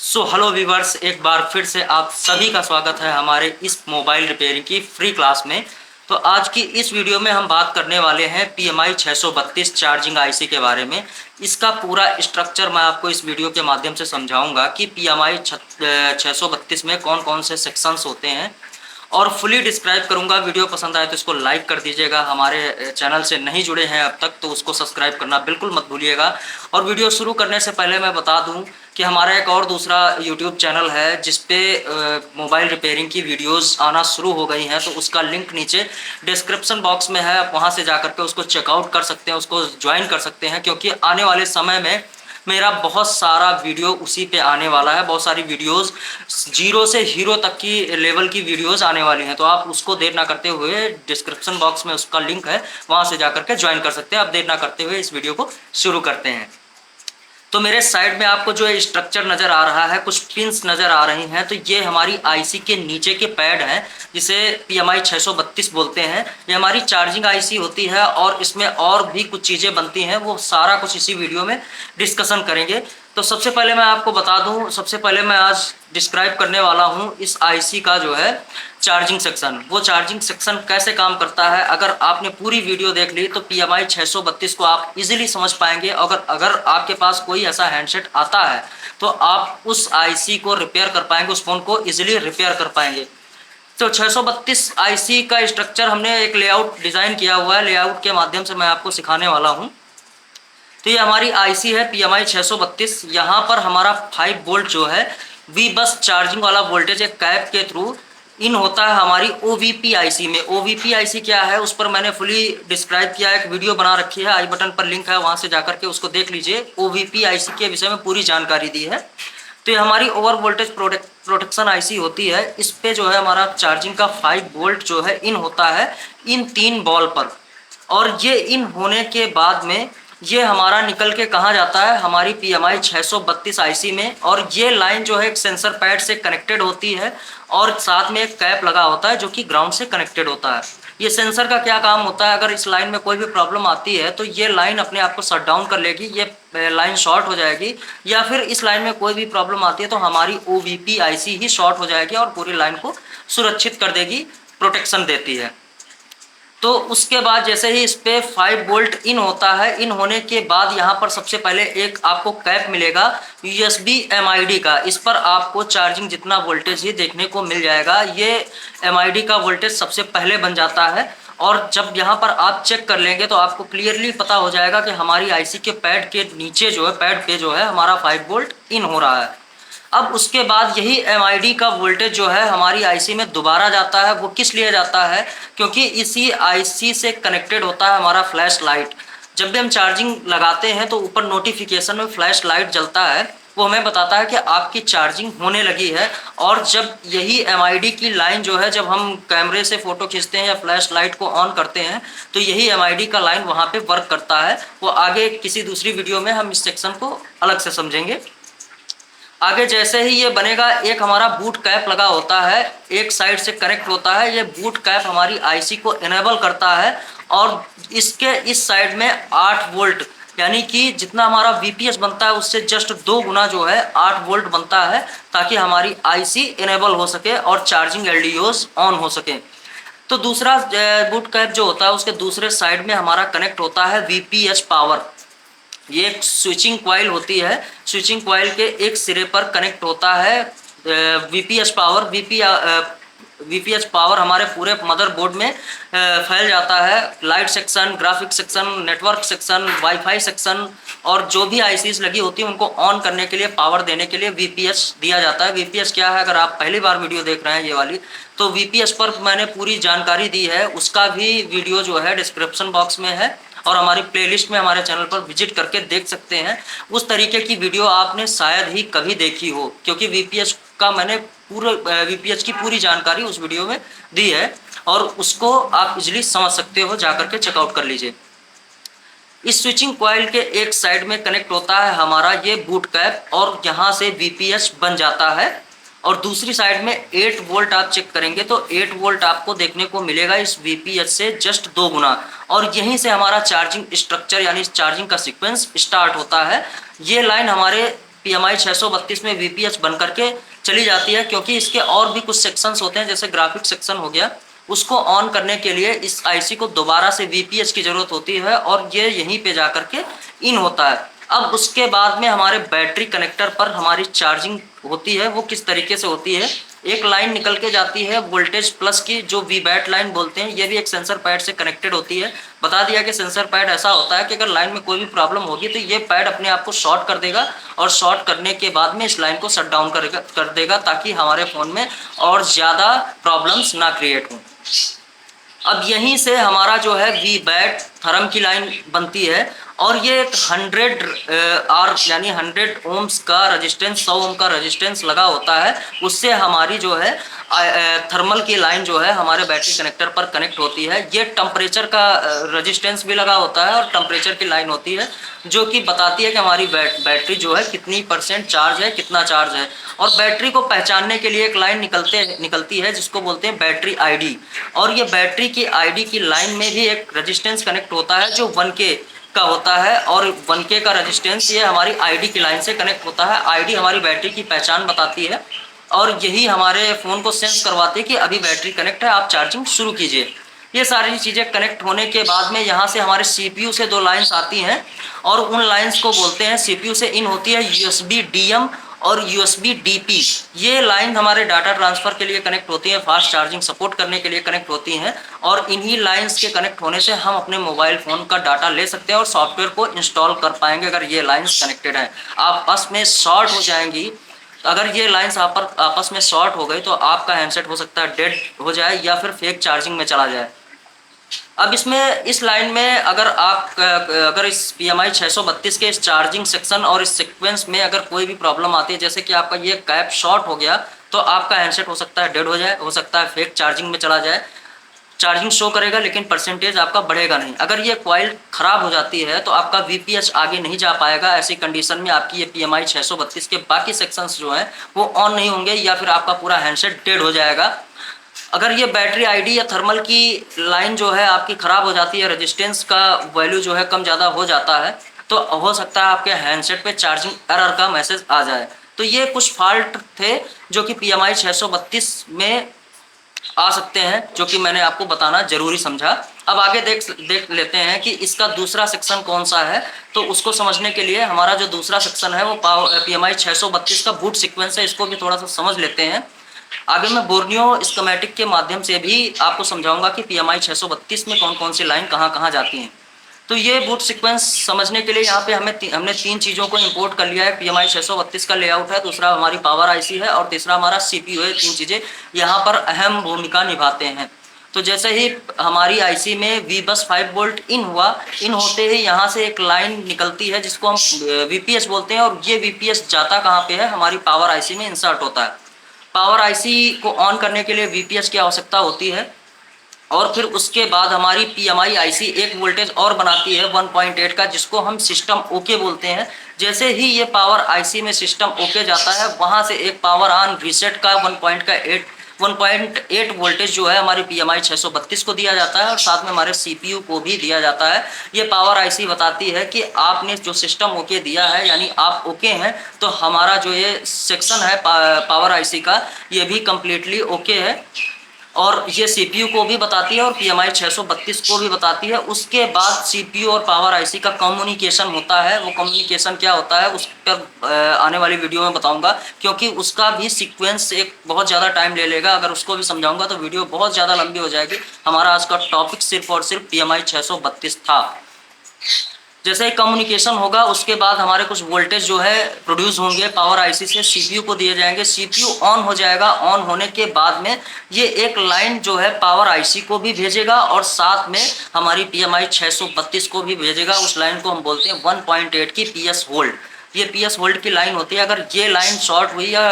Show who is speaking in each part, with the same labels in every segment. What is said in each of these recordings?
Speaker 1: So hello viewers, एक बार फिर से आप सभी का स्वागत है हमारे इस मोबाइल रिपेयरिंग की फ्री क्लास में। तो आज की इस वीडियो में हम बात करने वाले हैं PMI 632 चार्जिंग आईसी के बारे में। इसका पूरा स्ट्रक्चर मैं आपको इस वीडियो के माध्यम से समझाऊंगा कि PMI 632 में कौन कौन से सेक्शंस होते हैं और फुली डिस्क्राइब करूंगा। वीडियो पसंद आए तो इसको लाइक कर दीजिएगा। हमारे चैनल से नहीं जुड़े हैं अब तक तो उसको सब्सक्राइब करना बिल्कुल मत भूलिएगा। और वीडियो शुरू करने से पहले मैं बता दूं कि हमारा एक और दूसरा यूट्यूब चैनल है जिसपे मोबाइल रिपेयरिंग की वीडियोस आना शुरू हो गई हैं, तो उसका लिंक नीचे डिस्क्रिप्शन बॉक्स में है। आप वहां से जाकर के उसको चेकआउट कर सकते हैं, उसको ज्वाइन कर सकते हैं, क्योंकि आने वाले समय में मेरा बहुत सारा वीडियो उसी पे आने वाला है। बहुत सारी वीडियोस जीरो से हीरो तक की लेवल की वीडियोस आने वाली हैं, तो आप उसको देर ना करते हुए डिस्क्रिप्शन बॉक्स में उसका लिंक है, वहां से जाकर के ज्वाइन कर सकते हैं। आप देर ना करते हुए इस वीडियो को शुरू करते हैं। तो मेरे साइड में आपको जो स्ट्रक्चर नज़र आ रहा है, कुछ पिंस नज़र आ रही हैं, तो ये हमारी आईसी के नीचे के पैड हैं जिसे PMI 632 बोलते हैं। ये हमारी चार्जिंग आईसी होती है और इसमें और भी कुछ चीज़ें बनती हैं, वो सारा कुछ इसी वीडियो में डिस्कशन करेंगे। तो सबसे पहले मैं आपको बता दूं, सबसे पहले मैं आज डिस्क्राइब करने वाला हूं इस आईसी का जो है चार्जिंग सेक्शन। वो चार्जिंग सेक्शन कैसे काम करता है, अगर आपने पूरी वीडियो देख ली तो PMI 632 को आप इजीली समझ पाएंगे। अगर आपके पास कोई ऐसा हैंडसेट आता है तो आप उस आईसी को रिपेयर कर पाएंगे, उस फ़ोन को इजीली रिपेयर कर पाएंगे। तो 632 आईसी का स्ट्रक्चर हमने एक लेआउट डिज़ाइन किया हुआ है, लेआउट के माध्यम से मैं आपको सिखाने वाला हूँ। तो ये हमारी आईसी है PMI 632। यहाँ पर हमारा 5 वोल्ट जो है वी बस चार्जिंग वाला वोल्टेज एक कैप के थ्रू इन होता है हमारी OVP आईसी में। OVP आईसी क्या है उस पर मैंने फुली डिस्क्राइब किया, एक वीडियो बना रखी है, आई बटन पर लिंक है, वहाँ से जाकर के उसको देख लीजिए। OVP आईसी के विषय में पूरी जानकारी दी है। तो ये हमारी ओवर वोल्टेज प्रोटेक्शन आईसी होती है। इस पे जो है हमारा चार्जिंग का 5 वोल्ट जो है इन होता है इन 3 बॉल पर, और ये इन होने के बाद में ये हमारा निकल के कहाँ जाता है, हमारी PMI 632 आईसी में। और ये लाइन जो है एक सेंसर पैड से कनेक्टेड होती है और साथ में एक कैप लगा होता है जो कि ग्राउंड से कनेक्टेड होता है। ये सेंसर का क्या काम होता है, अगर इस लाइन में कोई भी प्रॉब्लम आती है तो ये लाइन अपने आप को शट डाउन कर लेगी, ये लाइन शॉर्ट हो जाएगी, या फिर इस लाइन में कोई भी प्रॉब्लम आती है तो हमारी OVP आईसी ही शॉर्ट हो जाएगी और पूरी लाइन को सुरक्षित कर देगी, प्रोटेक्शन देती है। तो उसके बाद जैसे ही इस पे 5 वोल्ट इन होता है, इन होने के बाद यहाँ पर सबसे पहले एक आपको कैप मिलेगा USB MID का। इस पर आपको चार्जिंग जितना वोल्टेज ही देखने को मिल जाएगा। ये MID का वोल्टेज सबसे पहले बन जाता है, और जब यहाँ पर आप चेक कर लेंगे तो आपको क्लियरली पता हो जाएगा कि हमारी आईसी के पैड के नीचे जो है, पैड पे जो है हमारा 5 वोल्ट इन हो रहा है। अब उसके बाद यही MID का वोल्टेज जो है हमारी आईसी में दोबारा जाता है। वो किस लिए जाता है, क्योंकि इसी आईसी से कनेक्टेड होता है हमारा फ्लैश लाइट। जब भी हम चार्जिंग लगाते हैं तो ऊपर नोटिफिकेशन में फ्लैश लाइट जलता है, वो हमें बताता है कि आपकी चार्जिंग होने लगी है। और जब यही MID की लाइन जो है, जब हम कैमरे से फ़ोटो खींचते हैं या फ्लैश लाइट को ऑन करते हैं तो यही MID का लाइन वहाँ पे वर्क करता है। वो आगे किसी दूसरी वीडियो में हम इस सेक्शन को अलग से समझेंगे। आगे जैसे ही ये बनेगा, एक हमारा बूट कैप लगा होता है, एक साइड से कनेक्ट होता है। ये बूट कैप हमारी आईसी को इनेबल करता है, और इसके इस साइड में 8 वोल्ट, यानी कि जितना हमारा VPS बनता है उससे जस्ट 2 गुना जो है 8 वोल्ट बनता है, ताकि हमारी आईसी इनेबल हो सके और चार्जिंग LDOs ऑन हो सके। तो दूसरा बूट कैप जो होता है उसके दूसरे साइड में हमारा कनेक्ट होता है VPH पावर। ये एक स्विचिंग कॉइल होती है, स्विचिंग कॉइल के एक सिरे पर कनेक्ट होता है VPH पावर। VPH पावर हमारे पूरे मदरबोर्ड में फैल जाता है। Light section, graphic section, network section, wifi section, और जो भी आईसीज लगी होती है उनको ऑन करने के लिए, पावर देने के लिए VPH दिया जाता है। VPH क्या है, अगर आप पहली बार वीडियो देख रहे हैं ये वाली, तो VPH पर मैंने पूरी जानकारी दी है, उसका भी वीडियो जो है डिस्क्रिप्शन बॉक्स में है, और हमारी प्लेलिस्ट में हमारे चैनल पर विजिट करके देख सकते हैं। उस तरीके की वीडियो आपने शायद ही कभी देखी हो, क्योंकि VPH का मैंने पूरे VPH की पूरी जानकारी उस वीडियो में दी है, और उसको आप इजीली समझ सकते हो, जाकर के चेकआउट कर लीजिए। इस स्विचिंग कॉइल के एक साइड में कनेक्ट होता है हमारा ये बूट कैप, और यहाँ से VPH बन जाता है। और दूसरी साइड में 8 वोल्ट आप चेक करेंगे तो 8 वोल्ट आपको देखने को मिलेगा इस VPH से जस्ट 2 गुना, और यहीं से हमारा चार्जिंग स्ट्रक्चर यानी चार्जिंग का सीक्वेंस स्टार्ट होता है। ये लाइन हमारे PMI 632 में VPH बन करके चली जाती है, क्योंकि इसके और भी कुछ सेक्शंस होते हैं, जैसे ग्राफिक सेक्शन हो गया, उसको ऑन करने के लिए इस आईसी को दोबारा से VPH की ज़रूरत होती है और ये यहीं पे जा करके इन होता है। अब उसके बाद में हमारे बैटरी कनेक्टर पर हमारी चार्जिंग होती है, वो किस तरीके से होती है, एक लाइन निकल के जाती है वोल्टेज प्लस की, जो VBAT लाइन बोलते हैं, ये भी एक सेंसर पैड से कनेक्टेड होती है। बता दिया कि सेंसर पैड ऐसा होता है कि अगर लाइन में कोई भी प्रॉब्लम होगी तो ये पैड अपने आप को शॉर्ट कर देगा और शॉर्ट करने के बाद में इस लाइन को शट डाउन कर देगा, ताकि हमारे फ़ोन में और ज़्यादा प्रॉब्लम्स ना क्रिएट हों। अब यहीं से हमारा जो है VBAT थर्म की लाइन बनती है और ये एक 100 आर यानी 100 ओम्स का रेजिस्टेंस, 100 ओम का रेजिस्टेंस लगा होता है। उससे हमारी जो है थर्मल की लाइन जो है हमारे बैटरी कनेक्टर पर कनेक्ट होती है। ये टेम्परेचर का रेजिस्टेंस भी लगा होता है और टेम्परेचर की लाइन होती है, जो कि बताती है कि हमारी बैटरी जो है कितनी % चार्ज है, कितना चार्ज है। और बैटरी को पहचानने के लिए एक लाइन निकलती है जिसको बोलते हैं बैटरी ID, और ये बैटरी की ID की लाइन में भी एक रेजिस्टेंस कनेक्ट होता है जो 1K का होता है, और 1K का रेजिस्टेंस ये हमारी ID की लाइन से कनेक्ट होता है। ID हमारी बैटरी की पहचान बताती है और यही हमारे फ़ोन को सेंस करवाती है कि अभी बैटरी कनेक्ट है, आप चार्जिंग शुरू कीजिए। ये सारी चीज़ें कनेक्ट होने के बाद में यहाँ से हमारे CPU से 2 लाइन्स आती हैं और उन लाइन्स को बोलते हैं, CPU से इन होती है USB DM और USB DP। ये लाइन हमारे डाटा ट्रांसफ़र के लिए कनेक्ट होती हैं, फास्ट चार्जिंग सपोर्ट करने के लिए कनेक्ट होती हैं, और इन्हीं लाइन्स के कनेक्ट होने से हम अपने मोबाइल फ़ोन का डाटा ले सकते हैं और सॉफ्टवेयर को इंस्टॉल कर पाएंगे अगर ये लाइन्स कनेक्टेड हैं। आपस में शॉर्ट हो जाएंगी, अगर ये लाइन्स आपस में शॉर्ट हो गई तो आपका हैंडसेट हो सकता है डेड हो जाए या फिर फेक चार्जिंग में चला जाए। अब इसमें इस लाइन में अगर इस PMI 632 के इस चार्जिंग सेक्शन और इस सीक्वेंस में अगर कोई भी प्रॉब्लम आती है, जैसे कि आपका ये कैप शॉर्ट हो गया, तो आपका हैंडसेट हो सकता है डेड हो जाए, हो सकता है फेक चार्जिंग में चला जाए। चार्जिंग शो करेगा लेकिन % आपका बढ़ेगा नहीं। अगर ये कॉइल ख़राब हो जाती है तो आपका VPH आगे नहीं जा पाएगा। ऐसी कंडीशन में आपकी ये PMI 632 के बाकी सेक्शंस जो हैं वो ऑन नहीं होंगे या फिर आपका पूरा हैंडसेट डेड हो जाएगा। अगर ये बैटरी ID या थर्मल की लाइन जो है आपकी ख़राब हो जाती है, रेजिस्टेंस का वैल्यू जो है कम ज़्यादा हो जाता है, तो हो सकता है आपके हैंडसेट पे चार्जिंग एरर का मैसेज आ जाए। तो ये कुछ फॉल्ट थे जो कि PMI 632 में आ सकते हैं, जो कि मैंने आपको बताना ज़रूरी समझा। अब आगे देख लेते हैं कि इसका दूसरा सेक्शन कौन सा है। तो उसको समझने के लिए हमारा जो दूसरा सेक्शन है वो PMI 632 का बूट सीक्वेंस है, इसको भी थोड़ा सा समझ लेते हैं। आगे मैं बोर्नियो स्कीमेटिक के माध्यम से भी आपको समझाऊंगा कि PMI 632 में कौन कौन सी लाइन कहाँ जाती हैं। तो ये बूट सीक्वेंस समझने के लिए यहाँ पे हमने 3 चीज़ों को इंपोर्ट कर लिया है। PMI 632 का लेआउट है, दूसरा हमारी पावर IC है और तीसरा हमारा CPU है। 3 चीज़ें यहाँ पर अहम भूमिका निभाते हैं। तो जैसे ही हमारी IC में VBus 5 वोल्ट इन हुआ, इन होते ही यहाँ से एक लाइन निकलती है जिसको हम VPS बोलते हैं, और ये VPS जाता कहाँ पे है, हमारी पावर IC में इंसर्ट होता है। पावर IC को ऑन करने के लिए VPS की आवश्यकता होती है, और फिर उसके बाद हमारी PMI IC एक वोल्टेज और बनाती है 1.8 का, जिसको हम सिस्टम ओके बोलते हैं। जैसे ही ये पावर IC में सिस्टम ओके जाता है, वहाँ से एक पावर ऑन रीसेट का 1.8 वोल्टेज जो है हमारी PMI 632 को दिया जाता है, और साथ में हमारे CPU को भी दिया जाता है। ये पावर IC बताती है कि आपने जो सिस्टम ओके दिया है, यानी आप ओके हैं, तो हमारा जो ये सेक्शन है पावर IC का, ये भी कम्प्लीटली ओके है। और ये CPU को भी बताती है और PMI 632 को भी बताती है। उसके बाद CPU और पावर IC का कम्युनिकेशन होता है। वो कम्युनिकेशन क्या होता है उस पर आने वाली वीडियो में बताऊंगा, क्योंकि उसका भी सीक्वेंस एक बहुत ज़्यादा टाइम ले लेगा। अगर उसको भी समझाऊंगा तो वीडियो बहुत ज़्यादा लंबी हो जाएगी। हमारा आज का टॉपिक सिर्फ और सिर्फ PMI 632 था। जैसे ही कम्युनिकेशन होगा, उसके बाद हमारे कुछ वोल्टेज जो है प्रोड्यूस होंगे पावर IC से, CPU को दिए जाएंगे। CPU ऑन हो जाएगा। ऑन होने के बाद में ये एक लाइन जो है पावर IC को भी भेजेगा और साथ में हमारी PMI 632 को भी भेजेगा। उस लाइन को हम बोलते हैं 1.8 की PS होल्ड। ये PS होल्ड की लाइन होती है। अगर ये लाइन शॉर्ट हुई या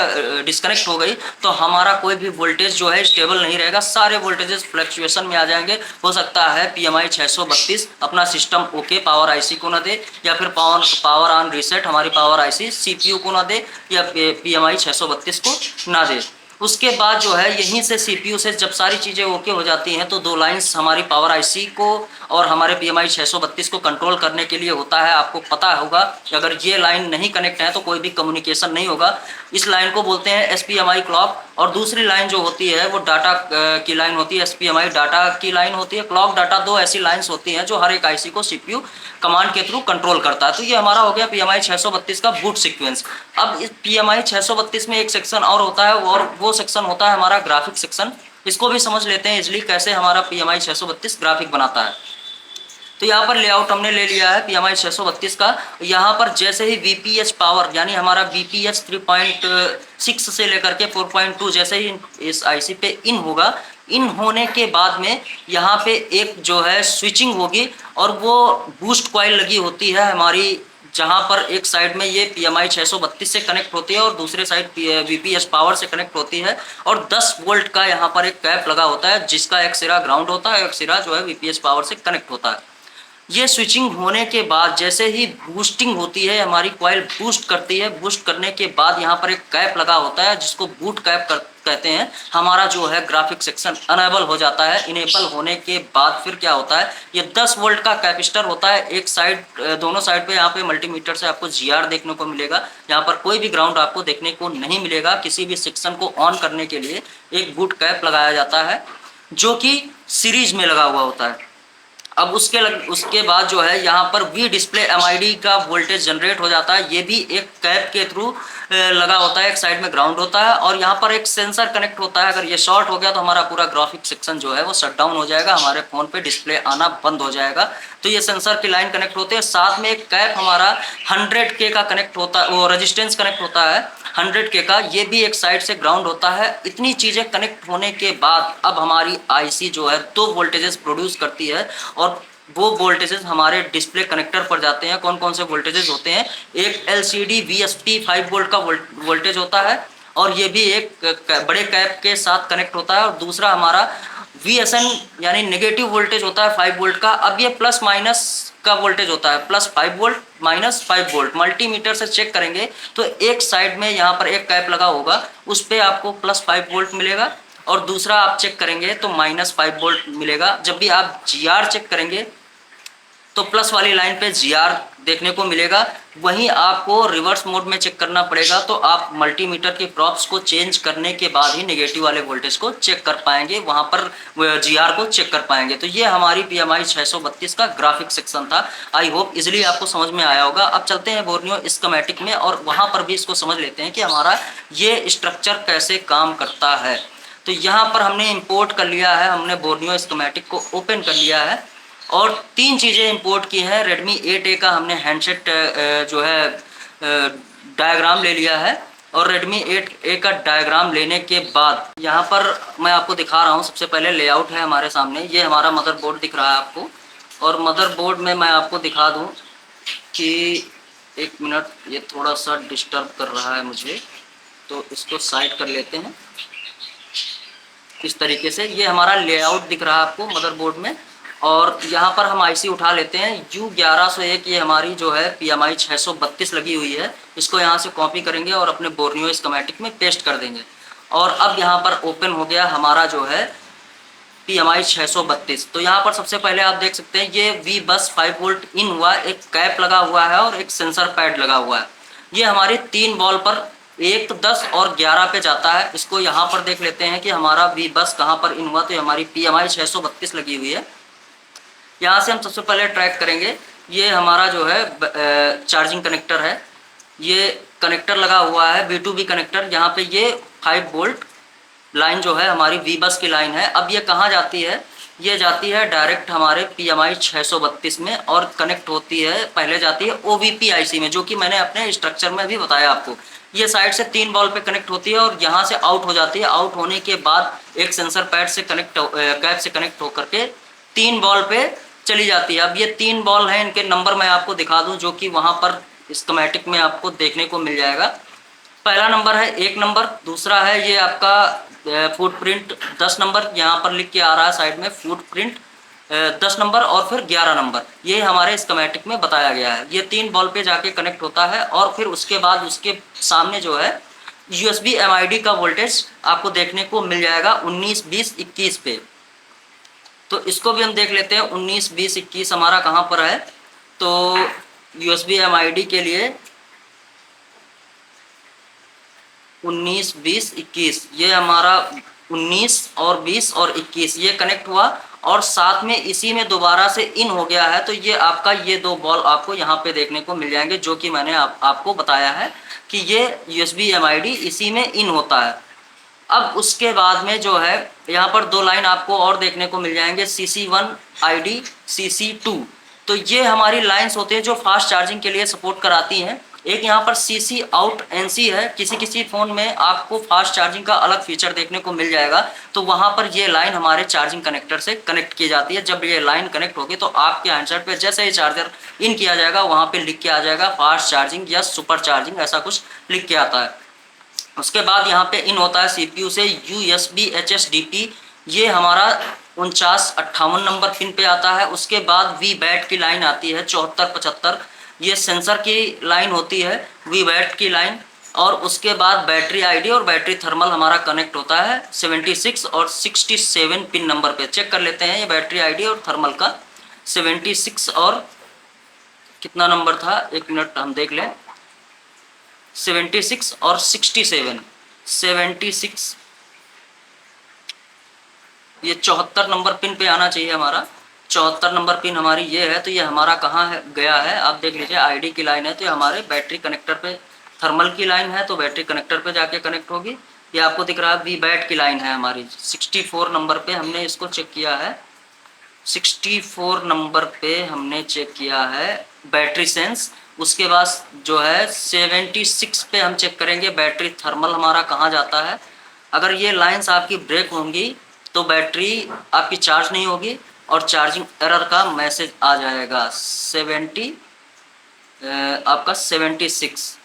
Speaker 1: डिस्कनेक्ट हो गई तो हमारा कोई भी वोल्टेज जो है स्टेबल नहीं रहेगा, सारे वोल्टेजेस फ्लक्चुएशन में आ जाएंगे। हो सकता है PMI 632 अपना सिस्टम ओके पावर IC को ना दे, या फिर पावर ऑन रीसेट हमारी पावर IC CPU को ना दे, या PMI 632 को ना दे। उसके बाद जो है यहीं से सीपीयू से जब सारी चीज़ें ओके हो जाती हैं तो दो लाइंस हमारी पावर आईसी को और हमारे PMI 632 को कंट्रोल करने के लिए होता है। आपको पता होगा कि अगर ये लाइन नहीं कनेक्ट है तो कोई भी कम्युनिकेशन नहीं होगा। इस लाइन को बोलते हैं SPMI क्लॉक। और दूसरी लाइन जो होती है वो डाटा की लाइन होती है, SPMI डाटा की लाइन होती है। क्लॉक डाटा दो ऐसी लाइन्स होती हैं जो हर एक आईसी को सीपीयू कमांड के थ्रू कंट्रोल करता है। तो ये हमारा हो गया PMI 632 का बूट सीक्वेंस। अब इस PMI 632 में एक सेक्शन और होता है और वो सेक्शन होता है हमारा ग्राफिक सेक्शन। इसको भी समझ लेते हैं इजली कैसे हमारा PMI 632 ग्राफिक बनाता है। तो यहाँ पर लेआउट हमने ले लिया है PMI 632 का। यहाँ पर जैसे ही VPH पावर यानी हमारा VPH 3.6 से लेकर के 4.2 जैसे ही इस आईसी पे इन होगा, इन होने के बाद में यहाँ पे एक जो है स्विचिंग होगी और वो बूस्ट कॉइल लगी होती है हमारी, जहाँ पर एक साइड में ये PMI 632 से कनेक्ट होती है और दूसरे साइड VPH पावर से कनेक्ट होती है। और 10 वोल्ट का यहाँ पर एक कैप लगा होता है जिसका एक सिरा ग्राउंड होता है, एक सिरा जो है VPH पावर से कनेक्ट होता है। ये स्विचिंग होने के बाद जैसे ही बूस्टिंग होती है, हमारी कॉइल बूस्ट करती है। बूस्ट करने के बाद यहाँ पर एक कैप लगा होता है जिसको बूट कैप कहते हैं। हमारा जो है ग्राफिक सेक्शन अनेबल हो जाता है। इनेबल होने के बाद फिर क्या होता है, ये 10 वोल्ट का कैपेसिटर होता है। एक साइड, दोनों साइड पे यहाँ पे मल्टीमीटर से आपको GR देखने को मिलेगा। यहाँ पर कोई भी ग्राउंड आपको देखने को नहीं मिलेगा। किसी भी सेक्शन को ऑन करने के लिए एक बूट कैप लगाया जाता है जो कि सीरीज में लगा हुआ होता है। अब उसके बाद जो है यहाँ पर वी डिस्प्ले MID का वोल्टेज जनरेट हो जाता है। ये भी एक कैप के थ्रू लगा होता है। एक साइड में ग्राउंड होता है और यहाँ पर एक सेंसर कनेक्ट होता है। अगर ये शॉर्ट हो गया तो हमारा पूरा ग्राफिक सेक्शन जो है वो शट डाउन हो जाएगा, हमारे फ़ोन पे डिस्प्ले आना बंद हो जाएगा। तो ये सेंसर की लाइन कनेक्ट होते हैं। साथ में एक कैप हमारा 100K का कनेक्ट होता है, वो रेजिस्टेंस कनेक्ट होता है 100K का। ये भी एक साइड से ग्राउंड होता है। इतनी चीज़ें कनेक्ट होने के बाद अब हमारी आईसी जो है 2 वोल्टेजेस प्रोड्यूस करती है और वो वोल्टेजेस हमारे डिस्प्ले कनेक्टर पर जाते हैं। कौन कौन से वोल्टेजेस होते हैं, एक LCD VSP 5 वोल्ट का वोल्टेज होता है और ये भी एक बड़े कैप के साथ कनेक्ट होता है। और दूसरा हमारा VSN यानी नेगेटिव वोल्टेज होता है 5 वोल्ट का। अब ये प्लस माइनस का वोल्टेज होता है, plus 5 volt minus 5 volt. Multimeter से चेक करेंगे तो एक साइड में यहाँ पर एक कैप लगा होगा, उस पर आपको प्लस 5 वोल्ट मिलेगा और दूसरा आप चेक करेंगे तो माइनस 5 वोल्ट मिलेगा। जब भी आप GR चेक करेंगे तो प्लस वाली लाइन पे GR देखने को मिलेगा। वहीं आपको रिवर्स मोड में चेक करना पड़ेगा तो आप मल्टीमीटर के प्रॉप्स को चेंज करने के बाद ही नेगेटिव वाले वोल्टेज को चेक कर पाएंगे, वहां पर GR को चेक कर पाएंगे। तो ये हमारी PMI 632 का ग्राफिक सेक्शन था। आई होप इजिली आपको समझ में आया होगा। अब चलते हैं बोर्नियो स्कीमेटिक में और वहां पर भी इसको समझ लेते हैं कि हमारा ये स्ट्रक्चर कैसे काम करता है। तो यहाँ पर हमने इम्पोर्ट कर लिया है, हमने बोर्नियो स्कीमेटिक को ओपन कर लिया है और 3 चीज़ें इंपोर्ट की हैं। Redmi 8A का हमने हैंडसेट जो है डायग्राम ले लिया है और Redmi 8A का डायग्राम लेने के बाद यहाँ पर मैं आपको दिखा रहा हूँ। सबसे पहले लेआउट है हमारे सामने, ये हमारा मदरबोर्ड दिख रहा है आपको। और मदरबोर्ड में मैं आपको दिखा दूँ कि 1 मिनट, ये थोड़ा सा डिस्टर्ब कर रहा है मुझे, तो इसको साइड कर लेते हैं। इस तरीके से ये हमारा लेआउट दिख रहा है आपको मदरबोर्ड में। और यहाँ पर हम आईसी उठा लेते हैं U1101, ये हमारी जो है PMI 632 लगी हुई है। इसको यहाँ से कॉपी करेंगे और अपने बोर्नियो स्कीमेटिक में पेस्ट कर देंगे। और अब यहाँ पर ओपन हो गया हमारा जो है PMI 632। तो यहाँ पर सबसे पहले आप देख सकते हैं ये V बस 5 वोल्ट इन हुआ, एक कैप लगा हुआ है और एक सेंसर पैड लगा हुआ है। ये हमारी 3 बॉल पर 1, 10 और 11 पे जाता है। इसको यहाँ पर देख लेते हैं कि हमारा V बस कहाँ पर इन हुआ। तो हमारी PMI 632 लगी हुई है। यहाँ से हम सबसे पहले ट्रैक करेंगे, ये हमारा जो है चार्जिंग कनेक्टर है। ये कनेक्टर लगा हुआ है V2B कनेक्टर। यहाँ पे ये 5 वोल्ट लाइन जो है हमारी V बस की लाइन है। अब ये कहाँ जाती है, ये जाती है डायरेक्ट हमारे PMI 632 में और कनेक्ट होती है, पहले जाती है OVP IC में, जो कि मैंने अपने स्ट्रक्चर में भी बताया आपको। ये साइड से 3 बॉल पे कनेक्ट होती है और यहाँ से आउट हो जाती है। आउट होने के बाद एक सेंसर पैड से कनेक्ट कैप से कनेक्ट होकर के 3 बॉल पे चली जाती है। अब ये 3 बॉल हैं, इनके नंबर मैं आपको दिखा दूं जो कि वहाँ पर स्कीमेटिक में आपको देखने को मिल जाएगा। पहला नंबर है 1 नंबर, दूसरा है ये आपका फुटप्रिंट 10 नंबर, यहाँ पर लिख के आ रहा है साइड में फुटप्रिंट 10 नंबर, और फिर 11 नंबर, ये हमारे स्कीमेटिक में बताया गया है। ये 3 बॉल पे जाके कनेक्ट होता है और फिर उसके बाद उसके सामने जो है USB MID का वोल्टेज आपको देखने को मिल जाएगा 19, 20, 21 पे। तो इसको भी हम देख लेते हैं 19, 20, 21 हमारा कहाँ पर है। तो USB MID के लिए 19, 20, 21 ये हमारा 19 और 20 और 21 ये कनेक्ट हुआ और साथ में इसी में दोबारा से इन हो गया है। तो ये आपका ये दो बॉल आपको यहाँ पे देखने को मिल जाएंगे, जो कि मैंने आपको बताया है कि ये USB MID इसी में इन होता है। अब उसके बाद में जो है यहाँ पर दो लाइन आपको और देखने को मिल जाएंगे, CC1 ID, CC2। तो ये हमारी लाइंस होते हैं जो फास्ट चार्जिंग के लिए सपोर्ट कराती हैं। एक यहाँ पर CC आउट NC है, किसी किसी फ़ोन में आपको फास्ट चार्जिंग का अलग फीचर देखने को मिल जाएगा। तो वहाँ पर ये लाइन हमारे चार्जिंग कनेक्टर से कनेक्ट की जाती है। जब ये लाइन कनेक्ट होगी तो आपके हैंडसेट पे जैसे ही चार्जर इन किया जाएगा वहाँ पे लिख के आ जाएगा फास्ट चार्जिंग या सुपर चार्जिंग, ऐसा कुछ लिख के आता है। उसके बाद यहाँ पे इन होता है CPU से USB HSDP, ये हमारा 49-58 नंबर पिन पे आता है। उसके बाद VBAT की लाइन आती है 74-75, ये सेंसर की लाइन होती है VBAT की लाइन। और उसके बाद बैटरी ID और बैटरी थर्मल हमारा कनेक्ट होता है 76 और 67 पिन नंबर पे। चेक कर लेते हैं ये बैटरी ID और थर्मल का 76 और कितना नंबर था, एक मिनट हम देख लें, 76 और 67, 76 ये 74 नंबर पिन पे आना चाहिए हमारा। 74 नंबर पिन हमारी ये है। तो ये हमारा कहाँ है गया है, आप देख लीजिए ID की लाइन है तो ये हमारे बैटरी कनेक्टर पे, थर्मल की लाइन है तो बैटरी कनेक्टर पे जाके कनेक्ट होगी। ये आपको दिख रहा है VBAT की लाइन है हमारी 64 नंबर पे, हमने इसको चेक किया है 64 नंबर पे हमने चेक किया है बैटरी सेंस। उसके बाद जो है 76 पे हम चेक करेंगे बैटरी थर्मल हमारा कहाँ जाता है। अगर ये लाइंस आपकी ब्रेक होंगी तो बैटरी आपकी चार्ज नहीं होगी और चार्जिंग एरर का मैसेज आ जाएगा। 70 आपका 76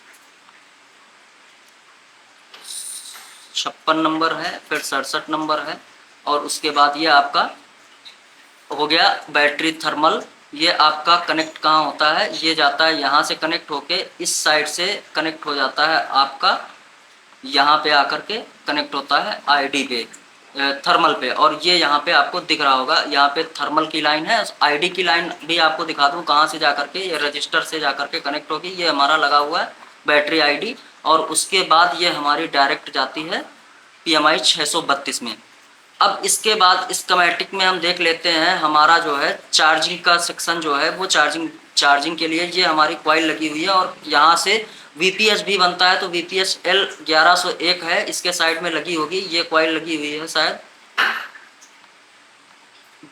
Speaker 1: 56 नंबर है, फिर 67 नंबर है और उसके बाद ये आपका हो गया बैटरी थर्मल। ये आपका कनेक्ट कहाँ होता है, ये जाता है यहाँ से कनेक्ट होके इस साइड से कनेक्ट हो जाता है आपका, यहाँ पे आकर के कनेक्ट होता है ID पे, थर्मल पे। और ये यहाँ पे आपको दिख रहा होगा, यहाँ पे थर्मल की लाइन है। ID की लाइन भी आपको दिखा दूँ कहाँ से जाकर के, ये रजिस्टर से जाकर के कनेक्ट होगी। ये हमारा लगा हुआ है बैटरी ID और उसके बाद ये हमारी डायरेक्ट जाती है PMI 632 में। अब इसके बाद इस स्कीमेटिक में हम देख लेते हैं हमारा जो है चार्जिंग का सेक्शन जो है वो चार्जिंग के लिए ये हमारी कॉइल लगी हुई है और यहाँ से VPS भी बनता है। तो VPS L1101 है, इसके साइड में लगी होगी, ये कॉइल लगी हुई है, शायद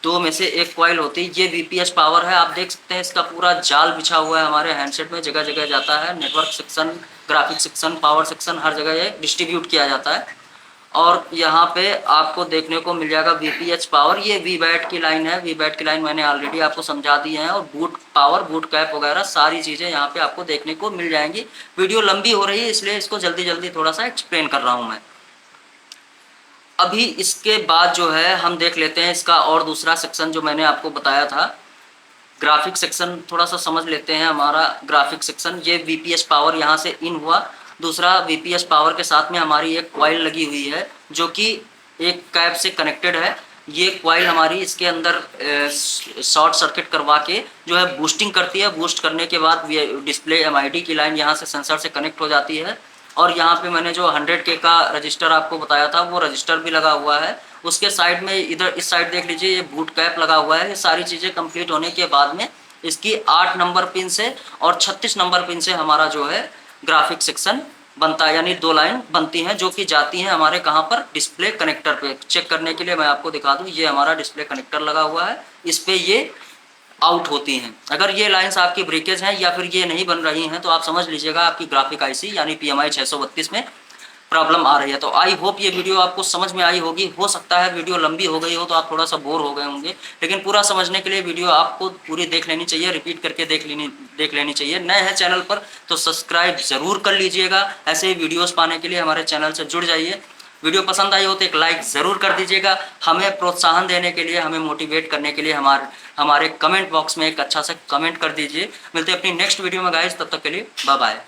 Speaker 1: दो में से एक कॉइल होती है। ये VPS पावर है, आप देख सकते हैं इसका पूरा जाल बिछा हुआ है हमारे हैंडसेट में, जगह जगह जाता है। Network section, graphic section, power section, हर जगह ये डिस्ट्रीब्यूट किया जाता है। और यहाँ पे आपको देखने को मिल जाएगा VPH पावर, ये VBAT की लाइन है। VBAT की लाइन मैंने ऑलरेडी आपको समझा दी है। और बूट पावर, बूट कैप वगैरह सारी चीज़ें यहाँ पे आपको देखने को मिल जाएंगी। वीडियो लंबी हो रही है इसलिए इसको जल्दी जल्दी थोड़ा सा एक्सप्लेन कर रहा हूँ मैं। अभी इसके बाद जो है हम देख लेते हैं इसका और दूसरा सेक्शन जो मैंने आपको बताया था, ग्राफिक सेक्शन थोड़ा सा समझ लेते हैं। हमारा ग्राफिक सेक्शन, ये VPS पावर यहाँ से इन हुआ। दूसरा VPS पावर के साथ में हमारी एक कॉइल लगी हुई है जो कि एक कैप से कनेक्टेड है। ये कॉइल हमारी इसके अंदर शॉर्ट सर्किट करवा के जो है बूस्टिंग करती है। बूस्ट करने के बाद डिस्प्ले MID की लाइन यहाँ से सेंसर से कनेक्ट हो जाती है। और यहाँ पे मैंने जो 100K का रजिस्टर आपको बताया था वो रजिस्टर भी लगा हुआ है। उसके साइड में इधर इस साइड देख लीजिए, ये बूट कैप लगा हुआ है। ये सारी चीज़ें कंप्लीट होने के बाद में इसकी 8 नंबर पिन से और 36 नंबर पिन से हमारा जो है ग्राफिक सेक्शन बनता है, यानी दो लाइन बनती हैं जो कि जाती हैं हमारे कहाँ पर, डिस्प्ले कनेक्टर पे। चेक करने के लिए मैं आपको दिखा दूँ, ये हमारा डिस्प्ले कनेक्टर लगा हुआ है, इस पे ये आउट होती हैं। अगर ये लाइंस आपकी ब्रेकेज हैं या फिर ये नहीं बन रही हैं तो आप समझ लीजिएगा आपकी ग्राफिक IC यानी PMI 632 में प्रॉब्लम आ रही है। तो आई होप ये वीडियो आपको समझ में आई होगी। हो सकता है वीडियो लंबी हो गई हो तो आप थोड़ा सा बोर हो गए होंगे, लेकिन पूरा समझने के लिए वीडियो आपको पूरी देख लेनी चाहिए, रिपीट करके देख लेनी चाहिए। नए हैं चैनल पर तो सब्सक्राइब ज़रूर कर लीजिएगा। ऐसे ही वीडियोस पाने के लिए हमारे चैनल से जुड़ जाइए। वीडियो पसंद आई हो तो एक लाइक ज़रूर कर दीजिएगा। हमें प्रोत्साहन देने के लिए, हमें मोटिवेट करने के लिए हमारे कमेंट बॉक्स में एक अच्छा सा कमेंट कर दीजिए। मिलते हैं अपनी नेक्स्ट वीडियो में गाइस, तब तक के लिए बाय बाय।